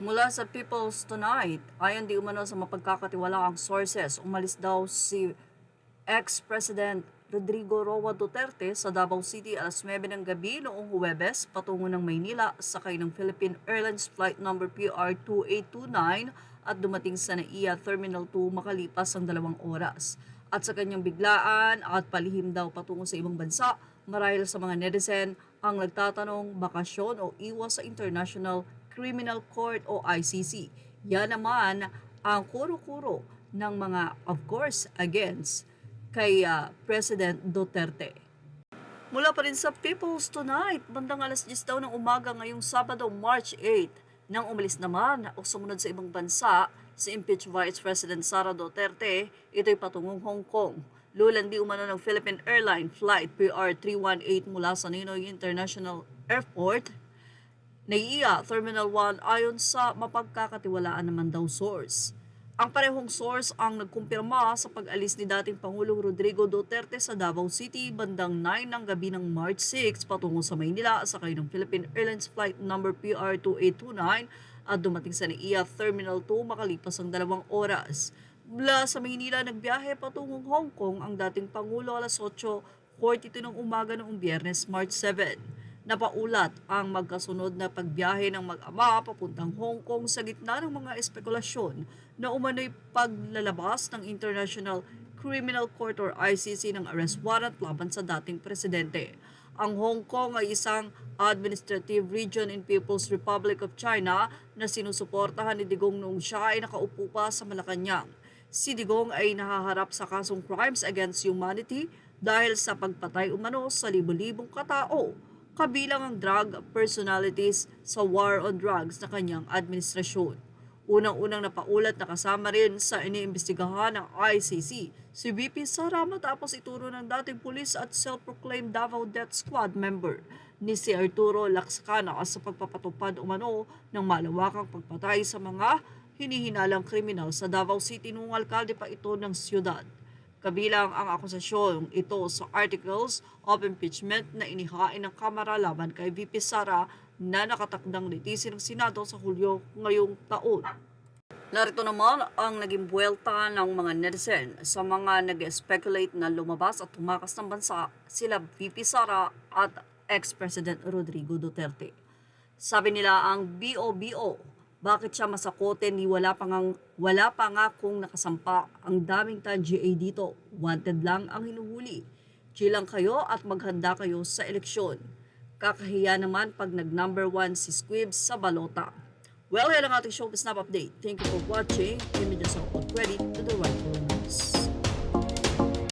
Mula sa People's Tonight, ayon di umano sa mapagkakatiwalaang sources, umalis daw si ex-President Rodrigo Roa Duterte sa Davao City alas 9 ng gabi noong Huwebes patungo ng Maynila sakay ng Philippine Airlines Flight number PR2829 at dumating sa NAIA Terminal 2 makalipas ang 2 oras. At sa kanyang biglaan at palihim daw patungo sa ibang bansa, marahil sa mga netizen ang nagtatanong bakasyon o iwas sa International Criminal Court o ICC. Yan naman ang kuro-kuro ng mga, of course, against kay President Duterte. Mula pa rin sa People's Tonight, bandang alas 10 daw ng umaga ngayong Sabado, March 8, nang umalis naman o sumunod sa ibang bansa si impeached Vice President Sara Duterte, ito'y patungong Hong Kong. Lulandi umano ng Philippine Airline Flight PR318 mula sa Ninoy International Airport, NAIA Terminal 1 ayon sa mapagkakatiwalaan naman daw source. Ang parehong source ang nagkumpirma sa pag-alis ni dating Pangulong Rodrigo Duterte sa Davao City bandang 9 ng gabi ng March 6 patungo sa Maynila sakay ng Philippine Airlines Flight number PR2829 at dumating sa NAIA Terminal 2 makalipas ang 2 oras. Mula sa Maynila nagbiyahe patungong Hong Kong ang dating Pangulo alas 8:42 ng umaga noong Biyernes, March 7. Napaulat ang magkasunod na pagbiyahe ng mag-ama papuntang Hong Kong sa gitna ng mga espekulasyon na umano'y paglalabas ng International Criminal Court or ICC ng arrest warrant laban sa dating presidente. Ang Hong Kong ay isang administrative region in People's Republic of China na sinusuportahan ni Digong noong siya ay nakaupo pa sa Malacanang. Si Digong ay nahaharap sa kasong crimes against humanity dahil sa pagpatay umano sa libo-libong katao, kabilang ang drug personalities sa war on drugs na kanyang administrasyon. Unang-unang napaulat na kasama rin sa iniimbestigahan ng ICC si VP Sara matapos ituro ng dating pulis at self-proclaimed Davao Death Squad member ni si Arturo Lacscana sa pagpapatupad umano ng malawakang pagpatay sa mga hinihinalang kriminal sa Davao City noong alkalde pa ito ng siyudad. Kabilang ang akusasyon ito sa articles of impeachment na inihain ng Kamara laban kay VP Sara na nakatakdang litisin ng Senado sa Hulyo ngayong taon. Narito naman ang naging buwelta ng mga netizen sa mga nag-speculate na lumabas at tumakas ng bansa sila VP Sara at ex-President Rodrigo Duterte. Sabi nila ang BOBO, bakit siya masakote ni wala pa nga kung nakasampa ang daming GA dito. Wanted lang ang hinuhuli. Chill lang kayo at maghanda kayo sa eleksyon. Kakahiya naman pag nag-number 1 si Squibs sa balota. Well, yan ang ating showbiz snap update. Thank you for watching. Images are all ready to the rightful news.